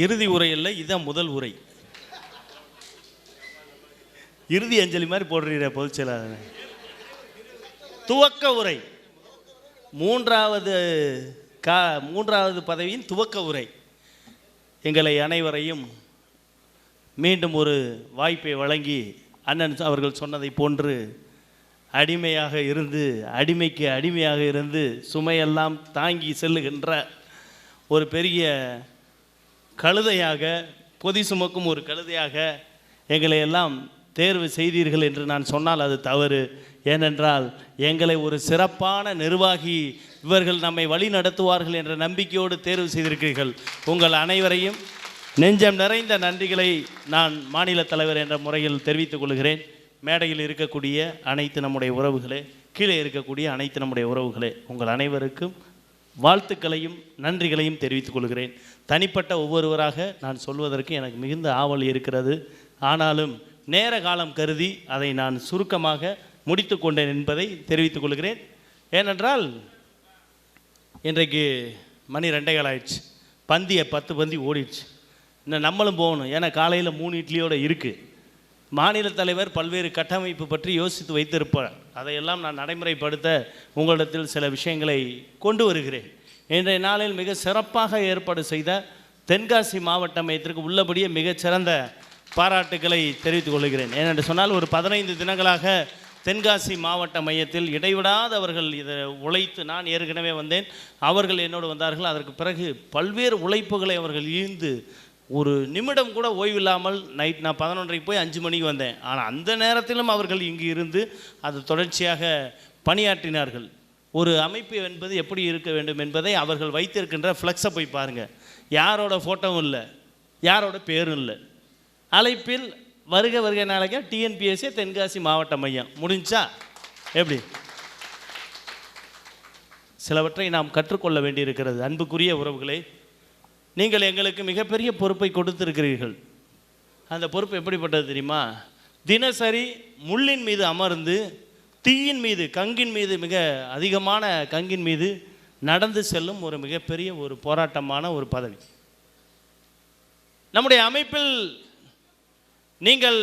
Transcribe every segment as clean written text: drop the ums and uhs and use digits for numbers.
இறுதி உரை இல்லை, இதுதான் முதல் உரை. இறுதி அஞ்சலி மாதிரி போடுறீர பொதுச் செயலாளர். துவக்க உரை, மூன்றாவது பதவியின் துவக்க உரை. எங்களை அனைவரையும் மீண்டும் ஒரு வாய்ப்பை வழங்கி அண்ணன் அவர்கள் சொன்னதை போன்று அடிமையாக இருந்து அடிமைக்கு அடிமையாக இருந்து சுமையெல்லாம் தாங்கி செல்லுகின்ற ஒரு பெரிய கழுதையாக, பொதி சுமக்கும் ஒரு கழுதையாக எங்களை எல்லாம் தேர்வு செய்தீர்கள் என்று நான் சொன்னால் அது தவறு. ஏனென்றால் எங்களை ஒரு சிறப்பான நிர்வாகி, இவர்கள் நம்மை வழி நடத்துவார்கள் என்ற நம்பிக்கையோடு தேர்வு செய்திருக்கிறீர்கள். உங்கள் அனைவரையும் நெஞ்சம் நிறைந்த நன்றிகளை நான் மாநில தலைவர் என்ற முறையில் தெரிவித்துக் கொள்கிறேன். மேடையில் இருக்கக்கூடிய அனைத்து நம்முடைய உறவுகளே, கீழே இருக்கக்கூடிய அனைத்து நம்முடைய உறவுகளே, உங்கள் அனைவருக்கும் வாழ்த்துக்களையும் நன்றிகளையும் தெரிவித்துக் கொள்கிறேன். தனிப்பட்ட ஒவ்வொருவராக நான் சொல்வதற்கு எனக்கு மிகுந்த ஆவல் இருக்கிறது. ஆனாலும் நேர காலம் கருதி அதை நான் சுருக்கமாக முடித்து கொண்டேன் என்பதை தெரிவித்துக் கொள்கிறேன். ஏனென்றால் இன்றைக்கு மணி 2:15 ஆயிடுச்சு. 10 பந்தி ஓடிடுச்சு. இன்னும் நம்மளும் போகணும். ஏன்னா காலையில் 3 இட்லியோடு இருக்குது. மாநில தலைவர் பல்வேறு கட்டமைப்பு பற்றி யோசித்து வைத்திருப்பார். அதையெல்லாம் நான் நடைமுறைப்படுத்த உங்களிடத்தில் சில விஷயங்களை கொண்டு வருகிறேன். இன்றைய நாளில் மிக சிறப்பாக ஏற்பாடு செய்த தென்காசி மாவட்ட மையத்திற்கு உள்ளபடியே மிகச்சிறந்த பாராட்டுக்களை தெரிவித்துக் கொள்கிறேன். ஏனென்று சொன்னால் ஒரு 15 தினங்களாக தென்காசி மாவட்ட மையத்தில் இடைவிடாத அவர்கள் இதை உழைத்து, நான் ஏற்கனவே வந்தேன், அவர்கள் என்னோடு வந்தார்கள். அதற்கு பிறகு பல்வேறு உழைப்புகளை அவர்கள் ஈர்ந்து ஒரு நிமிடம் கூட ஓய்வில்லாமல் நைட் நான் 11:30 போய் 5 மணிக்கு வந்தேன். ஆனால் அந்த நேரத்திலும் அவர்கள் இங்கு இருந்து அது தொடர்ச்சியாக பணியாற்றினார்கள். ஒரு அமைப்பு என்பது எப்படி இருக்க வேண்டும் என்பதை அவர்கள் வைத்திருக்கின்ற ஃப்ளெக்ஸை போய் பாருங்கள். யாரோட ஃபோட்டோவும் இல்லை, யாரோட பேரும் இல்லை. அழைப்பில் வருக வருகை நாளைக்கு டிஎன்பிஎஸ்சி தென்காசி மாவட்ட மையம் முடிஞ்சா எப்படி? சிலவற்றை நாம் கற்றுக்கொள்ள வேண்டியிருக்கிறது. அன்புக்குரிய உறவுகளே, நீங்கள் எங்களுக்கு மிகப்பெரிய பொறுப்பை கொடுத்திருக்கிறீர்கள். அந்த பொறுப்பு எப்படிப்பட்டது தெரியுமா? தினசரி முள்ளின் மீது அமர்ந்து தீயின் மீது, கங்கின் மீது, மிக அதிகமான கங்கின் மீது நடந்து செல்லும் ஒரு மிகப்பெரிய ஒரு போராட்டமான ஒரு பதவி. நம்முடைய அமைப்பில் நீங்கள்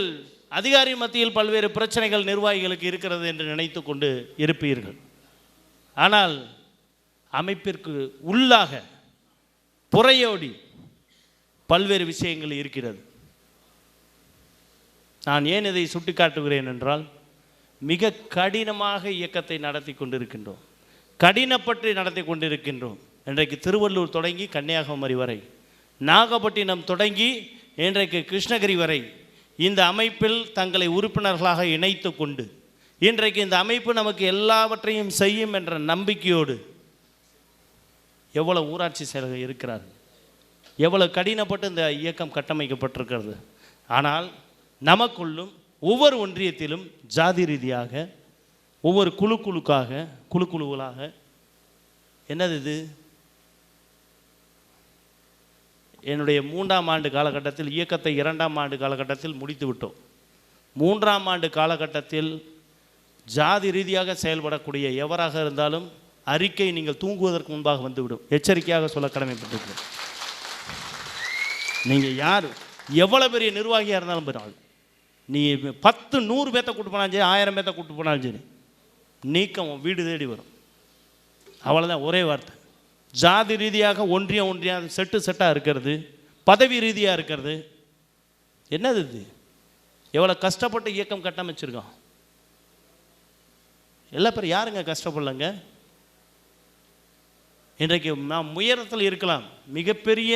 அதிகாரி மத்தியில் பல்வேறு பிரச்சனைகள் நிர்வாகிகளுக்கு இருக்கிறது என்று நினைத்து கொண்டு இருப்பீர்கள். ஆனால் அமைப்பிற்கு உள்ளாக புறையோடி பல்வேறு விஷயங்கள் இருக்கிறது. நான் ஏன் இதை சுட்டிக்காட்டுகிறேன் என்றால், மிக கடினமாக இயக்கத்தை நடத்தி கொண்டிருக்கின்றோம், கடினப்பட்டு நடத்தி கொண்டிருக்கின்றோம். இன்றைக்கு திருவள்ளூர் தொடங்கி கன்னியாகுமரி வரை, நாகப்பட்டினம் தொடங்கி இன்றைக்கு கிருஷ்ணகிரி வரை இந்த அமைப்பில் தங்களை உறுப்பினர்களாக இணைத்து கொண்டு இன்றைக்கு இந்த அமைப்பு நமக்கு எல்லாவற்றையும் செய்யும் என்ற நம்பிக்கையோடு எவ்வளவு ஊராட்சி செயலர்கள் இருக்கிறார்கள், எவ்வளவு கடினப்பட்டு இந்த இயக்கம் கட்டமைக்கப்பட்டிருக்கிறது. ஆனால் நமக்குள்ளும் ஒவ்வொரு ஒன்றியத்திலும் ஜாதி ரீதியாக ஒவ்வொரு குழுக்களாக என்னது இது? என்னுடைய 3ஆம் ஆண்டு காலகட்டத்தில் இயக்கத்தை 2ஆம் ஆண்டு காலகட்டத்தில் முடித்து விட்டோம். 3ஆம் ஆண்டு காலகட்டத்தில் ஜாதி ரீதியாக செயல்படக்கூடிய எவராக இருந்தாலும் அறிக்கை நீங்கள் தூங்குவதற்கு முன்பாக வந்துவிடும். எச்சரிக்கையாக சொல்ல கடமைப்பட்டிருக்கிறோம். நீங்கள் யார் எவ்வளோ பெரிய நிர்வாகியாக இருந்தாலும் பரவாயில்ல, நீ 10-100 பேர்த்த கூட்டு போனாலும் சரி, 1000 பேர்த்த கூட்டு போனாலும் சரி, நீக்கம் வீடு தேடி வரும். அவ்வளோதான், ஒரே வார்த்தை. ஜாதி ரீதியாக ஒன்றியம் செட்டாக இருக்கிறது, பதவி ரீதியாக இருக்கிறது, என்னது இது? எவ்வளோ கஷ்டப்பட்டு இயக்கம் கட்டமைச்சிருக்கோம். எல்லா பேரும் யாருங்க கஷ்டப்படலங்க? இன்றைக்கு நாம் உயரத்தில் இருக்கலாம், மிகப்பெரிய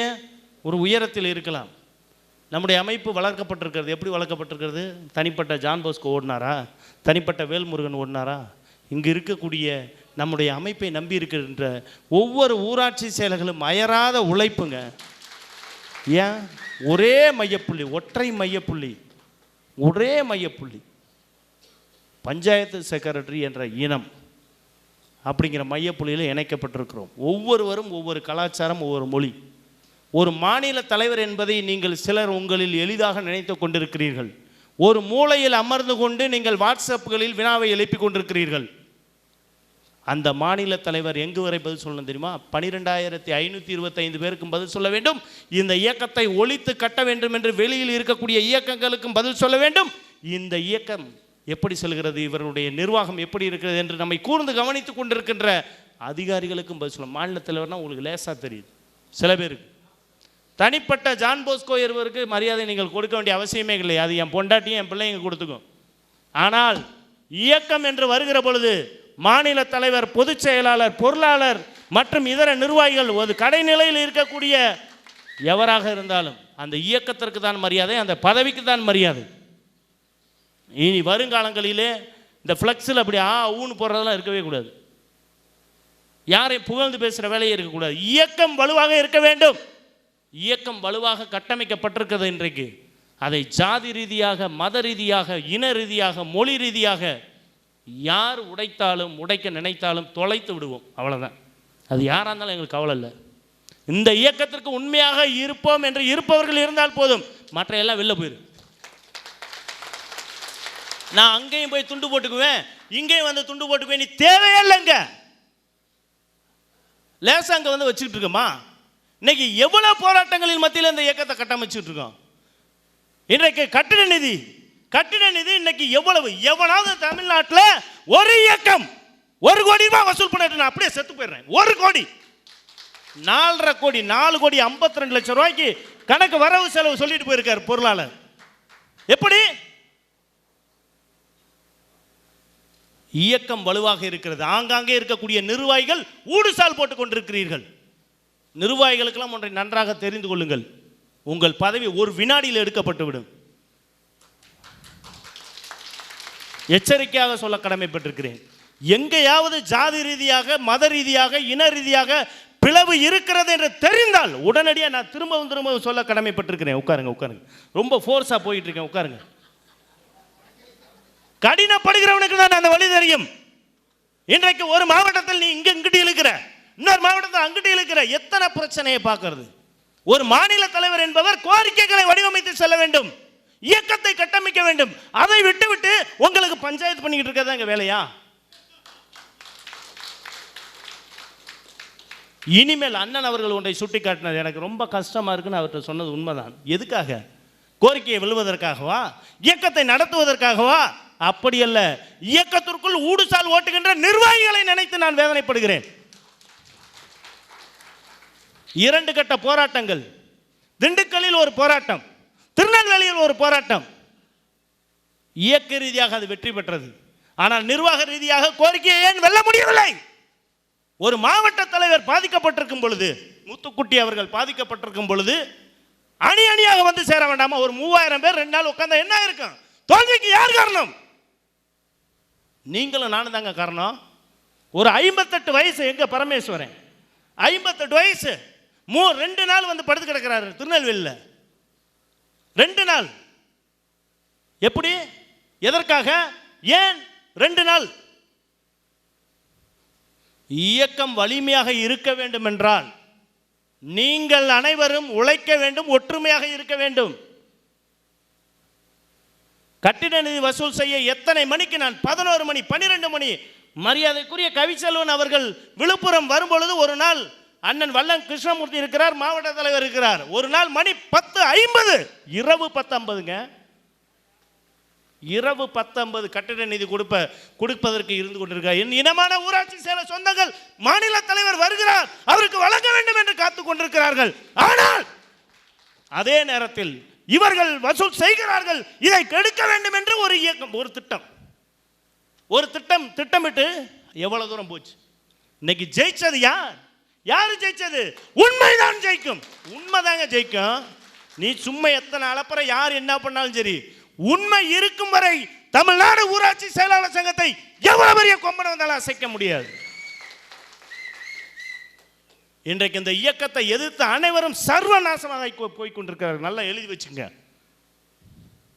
ஒரு உயரத்தில் இருக்கலாம். நம்முடைய அமைப்பு வளர்க்கப்பட்டிருக்கிறது. எப்படி வளர்க்கப்பட்டிருக்கிறது? தனிப்பட்ட ஜான் போஸ்கோ ஓடினாரா? தனிப்பட்ட வேல்முருகன் ஓடினாரா? இங்கு இருக்கக்கூடிய நம்முடைய அமைப்பை நம்பி இருக்கின்ற ஒவ்வொரு ஊராட்சி செயலர்களும் அயராத உழைப்புங்க. ஏன்? ஒரே மையப்புள்ளி, ஒற்றை மையப்புள்ளி, ஒரே மையப்புள்ளி, பஞ்சாயத்து செக்ரட்டரி என்ற இனம் அப்படிங்கிற மையப்புள்ளியில் இணைக்கப்பட்டிருக்கிறோம். ஒவ்வொருவரும் ஒவ்வொரு கலாச்சாரம், ஒவ்வொரு மொழி. ஒரு மாநில தலைவர் என்பதை நீங்கள் சிலர் உங்களில் எளிதாக நினைத்து கொண்டிருக்கிறீர்கள். ஒரு மூலையில் அமர்ந்து கொண்டு நீங்கள் வாட்ஸ்அப்புகளில் வினாவை எழுப்பி கொண்டிருக்கிறீர்கள். அந்த மாநில தலைவர் எங்கு வரை பதில் சொல்லணும் தெரியுமா? 12,525 பேருக்கும் பதில் சொல்ல வேண்டும். இந்த இயக்கத்தை ஒழித்து கட்ட வேண்டும் என்று வெளியில் இருக்கக்கூடிய இயக்கங்களுக்கும் பதில் சொல்ல வேண்டும். இந்த இயக்கம் எப்படி செல்கிறது, இவருடைய நிர்வாகம் எப்படி இருக்கிறது என்று நம்மை கூர்ந்து கவனித்து கொண்டிருக்கின்ற அதிகாரிகளுக்கும் பதில் சொல்ல. மாநில தலைவர்னா உங்களுக்கு லேசாக தெரியுது, சில பேருக்கு தனிப்பட்ட ஜான் போஸ்கோ இருவருக்கு மரியாதை நீங்கள் கொடுக்க வேண்டிய அவசியமே இல்லை. அது என் பொண்டாட்டியும் என் பிள்ளைங்க கொடுத்துக்கும். ஆனால் இயக்கம் என்று வருகிற பொழுது மாநில தலைவர், பொதுச் செயலாளர், பொருளாளர் மற்றும் இதர நிர்வாகிகள், ஒரு கடைநிலையில் இருக்கக்கூடிய எவராக இருந்தாலும் அந்த இயக்கத்திற்கு தான் மரியாதை, அந்த பதவிக்கு தான் மரியாதை. இனி வருங்காலங்களிலே இந்த ஃப்ளெக்ஸில் அப்படி ஊன்னு போடுறதெல்லாம் இருக்கவே கூடாது. யாரையும் புகழ்ந்து பேசுகிற வேலையே இருக்கக்கூடாது. இயக்கம் வலுவாக இருக்க வேண்டும். இயக்கம் வலுவாக கட்டமைக்கப்பட்டிருக்கிறது இன்றைக்கு. அதை ஜாதி ரீதியாக, மத ரீதியாக, இன ரீதியாக, மொழி ரீதியாக யார் உடைத்தாலும், உடைக்க நினைத்தாலும் தொலைத்து விடுவோம். அவ்வளோதான். அது யாராக இருந்தாலும் எங்களுக்கு கவலை இல்லை. இந்த இயக்கத்திற்கு உண்மையாக இருப்போம் என்று இருப்பவர்கள் இருந்தால் போதும், மற்ற எல்லாம் வெளில போயிடும். நான் அங்கேயும் போய் துண்டு போட்டுக்குவேன், இங்கேயும் வந்து துண்டு போட்டுக்குவேன், நீ தேவையே இல்லைங்க. லேசாக அங்கே வந்து வச்சுக்கிட்டு இருக்கோமா? இன்னைக்கு எவ்வளோ போராட்டங்களின் மத்தியில் இந்த இயக்கத்தை கட்டமைச்சுட்டு இருக்கோம். இன்றைக்கு கட்டிட நிதி இன்னைக்கு எவ்வளவு? எவனாவது தமிழ்நாட்டில் ஒரு இயக்கம் 1 கோடி ரூபாய் வசூல் பண்ணிட்டு நான் அப்படியே செத்து போயிடுறேன். 1 கோடி, 4.5 கோடி, 4 கோடி 52 லட்சம் ரூபாய்க்கு கணக்கு வரவு செலவு சொல்லிட்டு போயிருக்காரு பொருளாளர். எப்படி? இயக்கம் வலுவாக இருக்கிறது. ஆங்காங்கே இருக்கக்கூடிய நிர்வாகிகள் ஊடுசால் போட்டுக் கொண்டிருக்கிறீர்கள். நிர்வாகிகளுக்கெல்லாம் ஒன்றை நன்றாக தெரிந்து கொள்ளுங்கள், உங்கள் பதவி ஒரு வினாடியில் எடுக்கப்பட்டுவிடும். எச்சரிக்கையாக சொல்ல கடமைப்பட்டிருக்கிறேன். எங்கேயாவது ஜாதி ரீதியாக, மத ரீதியாக, இன ரீதியாக பிளவு இருக்கிறது என்று தெரிந்தால் உடனடியாக நான் திரும்பவும் சொல்ல கடமைப்பட்டிருக்கிறேன். உட்காருங்க. ரொம்ப ஃபோர்ஸாக போயிட்டு இருக்கேன். உட்காருங்க. கடினப்படுகிறவனுக்கு தான் அந்த வழி தெரியும். இன்றைக்கு ஒரு மாவட்டத்தில் நீ இங்கிட்டு இழுக்கிற, இன்னொரு மாவட்டத்தில் அங்கிட்டு இழுக்கிற, எத்தனை பிரச்சனையை பார்க்கறது? ஒரு மாநில தலைவர் என்பவர் கோரிக்கைகளை வடிவமைத்து செல்ல வேண்டும், இயக்கத்தை கட்டமைக்க வேண்டும். அதை விட்டு உங்களுக்கு பஞ்சாயத்து பண்ணிக்கிட்டு இருக்கிறதா எங்க வேலையா? இனிமேல் அண்ணன் அவர்கள் ஒன்றை சுட்டி காட்டினது எனக்கு ரொம்ப கஷ்டமா இருக்குன்னு அவர்கிட்ட சொன்னது உண்மைதான். எதுக்காக? கோரிக்கையை வெல்வதற்காகவா? இயக்கத்தை நடத்துவதற்காகவா? அப்படி அல்ல. இயக்கத்திற்குள் ஊடுசால் ஓட்டுகின்ற நிர்வாகிகளை நினைத்து நான் வேதனைப்படுகிறேன். 2 கட்ட போராட்டங்கள், திண்டுக்கல்லில் ஒரு போராட்டம், திருநெல்வேலியில் ஒரு போராட்டம். இயக்க ரீதியாக அது வெற்றி பெற்றது. ஆனால் நிர்வாக ரீதியாக கோரிக்கையை ஏன் வெல்ல முடியவில்லை? ஒரு மாவட்ட தலைவர் பாதிக்கப்பட்டிருக்கும் பொழுது, முத்துக்குட்டி அவர்கள் பாதிக்கப்பட்டிருக்கும் பொழுது அணியாக வந்து சேர வேண்டாமா? ஒரு 3000 பேர் 2 நாள் உட்கார்ந்தா என்ன இருக்கும்? தோல்விக்கு யார் காரணம்? நீங்களும் நானும் தாங்க காரணம். ஒரு 58 வயசு எங்க பரமேஸ்வரன், 58 வயசு 2 நாள் வந்து படுத்து கிடக்கிறாரு திருநெல்வேலியில். 2 நாள். எப்படி? எதற்காக? ஏன் 2 நாள்? இயக்கம் வலிமையாக இருக்க வேண்டும் என்றால் நீங்கள் அனைவரும் உழைக்க வேண்டும், ஒற்றுமையாக இருக்க வேண்டும். கட்டிட நிதி வசூல் செய்ய எத்தனை மணிக்கு? நான் 11 மணி 12 மணி. மரியாதைக்குரிய கவிச்செல்வன் அவர்கள் விழுப்புரம் வரும்பொழுது ஒரு நாள் அண்ணன் வல்லம் கிருஷ்ணமூர்த்தி இருக்கிறார், மாவட்ட தலைவர் இருக்கிறார். ஒரு நாள் மணி 10:50, இரவு 10:50ங்க, இரவு 10:50 கட்டிட நிதி கொடுப்பதற்கு இருந்து கொண்டிருக்கிறார். என் இனமான ஊராட்சி சேவை சொந்தங்கள், மாநில தலைவர் வருகிறார், அவருக்கு வழங்க வேண்டும் என்று காத்துக் கொண்டிருக்கிறார்கள். ஆனால் அதே நேரத்தில் இவர்கள் வசூல் செய்கிறார்கள். இதை கெடுக்க வேண்டும் என்று ஒரு இயக்கம், ஒரு திட்டமிட்டு எவ்வளவு தூரம் போச்சு. இன்னைக்கு ஜெயிச்சது யாரு ஜெயிச்சது? உண்மைதான் ஜெயிக்கும். உண்மைதாங்க ஜெயிக்கும். நீ சும்மா எத்தனை அளப்பற யார் என்ன பண்ணாலும் சரி, உண்மை இருக்கும் வரை தமிழ்நாடு ஊராட்சி செயலாளர் சங்கத்தை எவ்வளவு பெரிய கொம்பனை வந்தாலும் அசைக்க முடியாது. இன்றைக்கு இந்த இயக்கத்தை எதிர்த்து அனைவரும் சர்வநாசமாக போய் கொண்டிருக்கிறார்கள். நல்லா எழுதி வச்சுங்க.